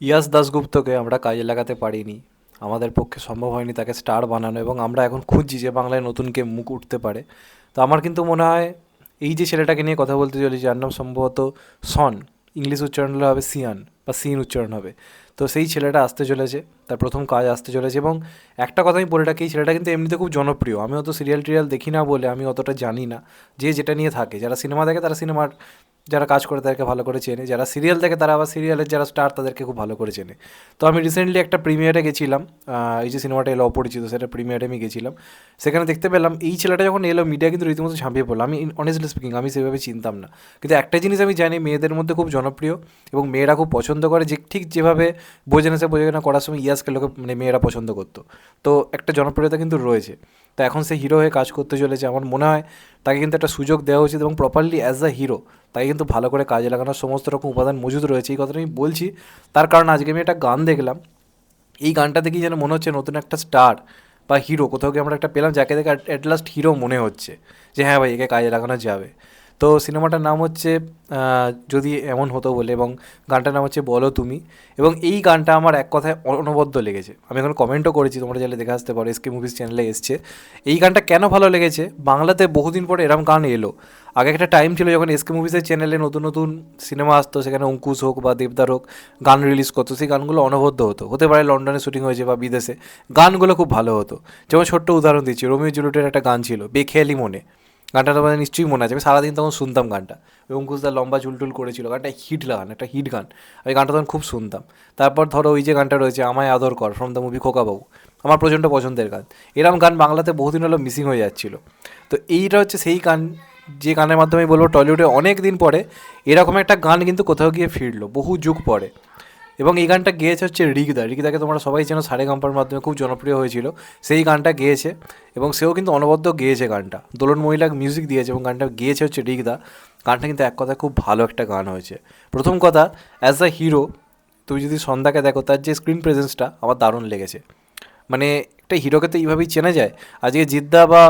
ইয়াশ দাশগুপ্তকে আমরা কাজে লাগাতে পারিনি, আমাদের পক্ষে সম্ভব হয়নি তাকে স্টার বানানো, এবং আমরা এখন খুঁজছি যে বাংলায় নতুন কে মুখ উঠতে পারে। তো আমার কিন্তু মনে হয় এই যে ছেলেটাকে নিয়ে কথা বলতে চলেছি, যার নাম সম্ভবত সন, ইংলিশ উচ্চারণ হলে হবে সিয়ান বা সিন উচ্চারণ হবে। তো সেই ছেলেটা আসতে চলেছে, তার প্রথম কাজ আসতে চলেছে। এবং একটা কথা আমি বলে রাখি, এই ছেলেটা কিন্তু এমনিতে খুব জনপ্রিয়। আমি অত সিরিয়াল টিরিয়াল দেখি না বলে আমি অতটা জানি না যে যেটা নিয়ে থাকে। যারা সিনেমা দেখে তারা সিনেমার যারা কাজ করে তাদেরকে ভালো করে চেনে, যারা সিরিয়াল দেখে তারা আবার সিরিয়ালের যারা স্টার তাদেরকে খুব ভালো করে চেনে। তো আমি রিসেন্টলি একটা প্রিমিয়ারে গেছিলাম, এই যে সিনেমাটা এলো অপরিচিত, সেটা প্রিমিয়ারে আমি গেছিলাম। সেখানে দেখতে পেলাম এই ছেলেটা যখন এলো, মিডিয়া কিন্তু রীতিমতো ঝাঁপিয়ে পড়লো। আমি অনেস্টলি স্পিকিং আমি সেভাবে চিনতাম না, কিন্তু একটা জিনিস আমি জানি, মেয়েদের মধ্যে খুব জনপ্রিয় এবং মেয়েরা খুব পছন্দ করে, যে ঠিক যেভাবে বোঝে না সে বোঝে না করার সময় ইয়াসকে লোকে মানে মেয়েরা পছন্দ করতো। তো একটা জনপ্রিয়তা কিন্তু রয়েছে। তো এখন সে হিরো হয়ে কাজ করতে চলেছে। আমার মনে হয় তাকে কিন্তু একটা সুযোগ দেওয়া উচিত, এবং প্রপারলি অ্যাজ আ হিরো তাকে কিন্তু ভালো করে কাজে লাগানোর সমস্ত রকম উপাদান মজুদ রয়েছে। এই কথাটা আমি বলছি তার কারণ আজকে আমি একটা গান দেখলাম, এই গানটা দেখেই যেন মনে হচ্ছে নতুন একটা স্টার বা হিরো কোথাও গিয়ে আমরা একটা পেলাম, যাকে দেখে অ্যাট লাস্ট হিরো মনে হচ্ছে যে হ্যাঁ ভাই একে কাজে লাগানো যাবে। তো সিনেমাটার নাম হচ্ছে যদি এমন হতো বলে, এবং গানটার নাম হচ্ছে বলো তুমি। এবং এই গানটা আমার এক কথায় অনবদ্য লেগেছে। আমি এখন কমেন্টও করেছি, তোমরা চাইলে দেখে আসতে পারো, এসকে মুভিজ চ্যানেলে এসছে। এই গানটা কেন ভালো লেগেছে, বাংলাতে বহুদিন পরে এরম গান এলো। আগে একটা টাইম ছিল যখন এসকে মুভিজের চ্যানেলে নতুন নতুন সিনেমা আসতো, সেখানে অঙ্কুশ হোক বা দেবদার হোক গান রিলিজ করতো, সেই গানগুলো অনবদ্য হতো। হতে পারে লন্ডনে শুটিং হয়েছে বা বিদেশে, গানগুলো খুব ভালো হতো। যেমন ছোট্ট উদাহরণ দিচ্ছি, রোমিও জুলিয়েটের একটা গান ছিল বেখেয়ালি মনে, গানটা তোমাদের নিশ্চয়ই মনে আছে। আমি সারাদিন তখন শুনতাম গানটা, অঙ্কুশদার লম্বা চুলটুল করেছিল, গানটা হিট গান, একটা হিট গান। আমি গানটা তখন খুব শুনতাম। তারপর ধরো ওই যে গানটা রয়েছে আমায় আদর কর, ফ্রম দ্য মুভি খোকাবাবু, আমার প্রচণ্ড পছন্দের গান। এরম গান বাংলাতে বহুদিন হলো মিসিং হয়ে যাচ্ছিলো। তো এইটা হচ্ছে সেই গান, যে গানের মাধ্যমে আমি বলবো টলিউডে অনেক দিন পরে এরকম একটা গান কিন্তু কোথাও গিয়ে ফিরলো, বহু যুগ পরে। এবং এই গানটা গেয়েছে হচ্ছে ঋগদা। ঋগদাকে তোমরা সবাই চেনো, সারেগামাপার মাধ্যমে খুব জনপ্রিয় হয়েছিল, সেই গানটা গেয়েছে। এবং সেও কিন্তু অনবদ্য গেয়েছে গানটা, দোলন মহিলা মিউজিক দিয়েছে এবং গানটা গেয়েছে হচ্ছে ঋগদা। গানটা কিন্তু এক কথায় খুব ভালো একটা গান হয়েছে। প্রথম কথা, অ্যাজ আ হিরো তুমি যদি সন্ধ্যাকে দেখো, তার যে স্ক্রিন প্রেজেন্সটা আমার দারুণ লেগেছে। মানে একটা হিরোকে তো এইভাবেই চেনা যায়। আজকে জিদ্দা বা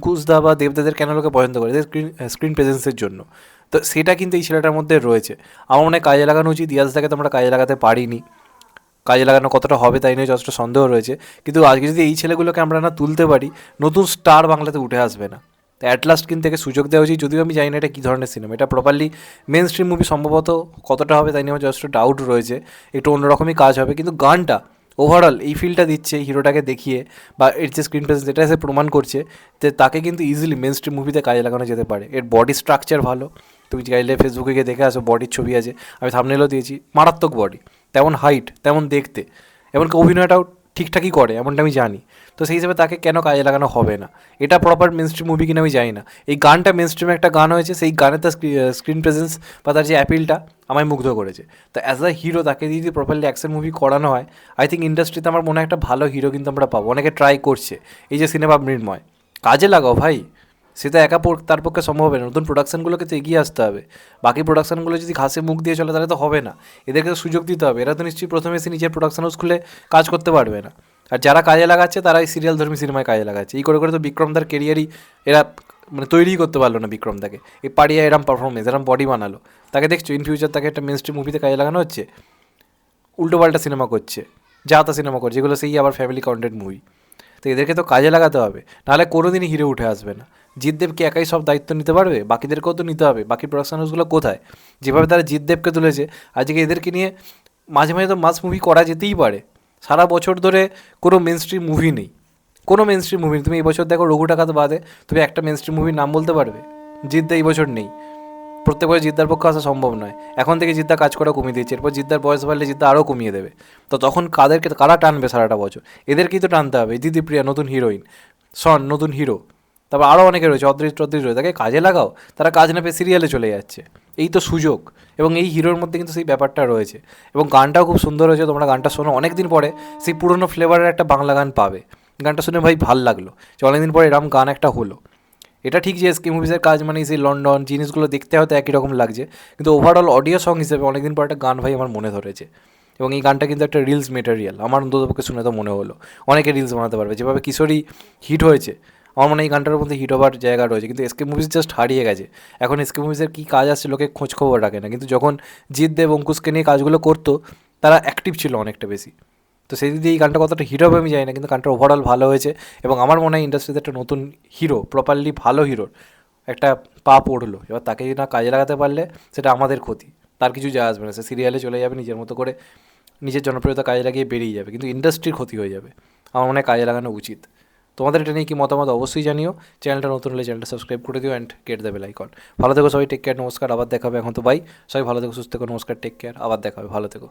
ঘুষদা বা দেবদাদের কেন লোকে পছন্দ করে, স্ক্রিন স্ক্রিন প্রেজেন্সের জন্য। তো সেটা কিন্তু এই ছেলেটার মধ্যে রয়েছে। আমার মনে হয় কাজে লাগানো উচিত। ইয়াসদাকে তো আমরা কাজে লাগাতে পারিনি, কাজে লাগানো কতটা হবে তাই নিয়ে যথেষ্ট সন্দেহ রয়েছে। কিন্তু আজকে যদি এই ছেলেগুলোকে আমরা না তুলতে পারি, নতুন স্টার বাংলাতে উঠে আসবে না। তো অ্যাট লাস্ট কিন্তু একে সুযোগ দেওয়া উচিত। যদিও আমি জানি না এটা কী ধরনের সিনেমা, এটা প্রপারলি মেন স্ট্রিম মুভি সম্ভবত কতটা হবে তাই নিয়ে আমার যথেষ্ট ডাউট রয়েছে। একটু অন্যরকমই কাজ হবে, কিন্তু গানটা ওভারঅল এই ফিলটা দিচ্ছে হিরোটাকে দেখিয়ে, বা এর যে স্ক্রিন প্রেজেন্স এটা এসে প্রমাণ করছে যে তাকে কিন্তু ইজিলি মেন স্ট্রিম মুভিতে কাজে লাগানো যেতে পারে। এর বডি স্ট্রাকচার ভালো, তুমি চাইলে ফেসবুকে গিয়ে দেখে আসো, বডির ছবি আছে, আমি থাম্বনেলও দিয়েছি, মারাত্মক বডি, তেমন হাইট তেমন দেখতে, এমনকি অভিনয়টাও ঠিকঠাকই করে এমনটা আমি জানি। তো সেই হিসেবে তাকে কেন কাজে লাগানো হবে না? এটা প্রপার মেন স্ট্রিম মুভি কিনা আমি জানি না। এই গানটা মেন স্ট্রিমে একটা গান হয়েছে, সেই গানের তার স্ক্রিন প্রেজেন্স বা তার যে অ্যাপিলটা আমায় মুগ্ধ করেছে। তো অ্যাজ আ হিরো তাকে যদি প্রপারলি অ্যাকশন মুভি করানো হয়, আই থিঙ্ক ইন্ডাস্ট্রিতে আমার মনে হয় একটা ভালো হিরো কিন্তু আমরা পাবো। অনেকে ট্রাই করছে, এই যে সিনেমা মৃন্ময়, কাজে লাগাও ভাই। সেটা একা তার পক্ষে সম্ভব হবে না, নতুন প্রোডাকশানগুলোকে তো এগিয়ে আসতে হবে। বাকি প্রোডাকশানগুলো যদি ঘাসে মুখ দিয়ে চলে তাহলে তো হবে না, এদেরকে তো সুযোগ দিতে হবে। এরা তো নিশ্চয়ই প্রথমে এসে নিজের প্রোডাকশন হাউস খুলে কাজ করতে পারবে না। আর যারা কাজে লাগাচ্ছে তারাই সিরিয়াল ধর্মী সিনেমায় কাজে লাগাচ্ছে। এই করে করে তো বিক্রমদার কেরিয়ারই এরা মানে তৈরিই করতে পারলো না বিক্রমদাকে। এই পাড়িয়া এরম পারফরমেন্স, এরম বডি বানালো, তাকে দেখছো ইন ফিউচার তাকে একটা মেন স্ট্রিম মুভিতে কাজে লাগানো হচ্ছে, উল্টোপাল্টা সিনেমা করছে, যা তা সিনেমা করছে, যেগুলো সেই আবার ফ্যামিলি কন্টেন্ট মুভি। তো এদেরকে তো কাজে লাগাতে হবে, নাহলে কোনো দিনই হিরো উঠে আসবে না। জিতদেবকে একাই সব দায়িত্ব নিতে পারবে? বাকিদেরকেও তো নিতে হবে। বাকি প্রোডাকশন হাউসগুলো কোথায়? যেভাবে তারা জিতদেবকে তুলেছে, আজকে এদেরকে নিয়ে মাঝে মাঝে তো মাস মুভি করা যেতেই পারে। সারা বছর ধরে কোনো মেন স্ট্রিম মুভি নেই, কোনো মেন স্ট্রিম মুভি। তুমি এই বছর দেখো রঘু টাকাতে বাদে তুমি একটা মেন স্ট্রিম মুভির নাম বলতে পারবে? জিদ্দা এই বছর নেই, প্রত্যেক বছর জিদ্দার পক্ষে আসা সম্ভব নয়। এখন থেকে জিদ্দা কাজ করা কমিয়ে দিয়েছে, এরপর জিদ্দার বয়স বাড়লে জিদ্দা আরও কমিয়ে দেবে। তো তখন কারা টানবে সারাটা বছর? এদেরকেই তো টানতে হবে। দিদিপ্রিয়া নতুন হিরোইন, সন নতুন হিরো, তারপর আরও অনেকে রয়েছে, অদৃশ টদৃশ রয়েছে, তাকে কাজে লাগাও। তারা কাজ না পেয়ে সিরিয়ালে চলে যাচ্ছে, এই তো সুযোগ। এবং এই হিরোর মধ্যে কিন্তু সেই ব্যাপারটা রয়েছে। এবং গানটাও খুব সুন্দর হয়েছে, তোমরা গানটা শোনো, অনেক দিন পরে সেই পুরনো ফ্লেভারের একটা বাংলা গান পাবে। গানটা শুনে ভাই ভাল লাগলো যে অনেকদিন পরে এরম গান একটা হলো। এটা ঠিক যে এসকে মুভিজের কাজ মানে সেই লন্ডন জিনিসগুলো দেখতে হয়তো একই রকম লাগছে, কিন্তু ওভারঅল অডিও সং হিসেবে অনেকদিন পর একটা গান ভাই আমার মনে ধরেছে। এবং এই গানটা কিন্তু একটা রিলস মেটেরিয়াল, আমার অন্ততপক্ষে শুনে তো মনে হলো। অনেকে রিলস বানাতে পারবে, যেভাবে কিশোরী হিট হয়েছে, আমার মনে হয় এই গানটার মধ্যে হিট হবার জায়গা রয়েছে। কিন্তু এসকে মুভিজ জাস্ট হারিয়ে গেছে। এখন এসকে মুভিজের কী কাজ আসছে লোকে খোঁজ খবর রাখে না, কিন্তু যখন জিৎ দেব অঙ্কুশকে নিয়ে কাজগুলো করতো, তারা অ্যাক্টিভ ছিল অনেকটা বেশি। তো সেই দিক দিয়ে এই গানটা কতটা হিরো হবে আমি জানি না, কিন্তু গানটা ওভারঅল ভালো হয়েছে এবং আমার মনে হয় ইন্ডাস্ট্রিতে একটা নতুন হিরো, প্রপারলি ভালো হিরোর একটা পা পড়লো। এবার তাকে না কাজে লাগাতে পারলে সেটা আমাদের ক্ষতি, তার কিছু যায় আসবে না, সে সিরিয়ালে চলে যাবে, নিজের মতো করে নিজের জনপ্রিয়তা কাজে লাগিয়ে বেরিয়ে যাবে, কিন্তু ইন্ডাস্ট্রির ক্ষতি হয়ে যাবে। আমার মনে হয় কাজে লাগানো উচিত। তোমাদের এটা নিয়ে কি মতামত অবশ্যই জানিও। চ্যানেলটা নতুন হলে চ্যানেলটা সাবস্ক্রাইব করে দিও and get the bell icon. ভালো থেকো সবাই, টেক কেয়ার, নমস্কার, আবার দেখা হবে। এখন তো বাই, সবাই ভালো থেকো, সুস্থ থেকো, নমস্কার, টেক কেয়ার, আবার দেখা হবে, ভালো থেকো।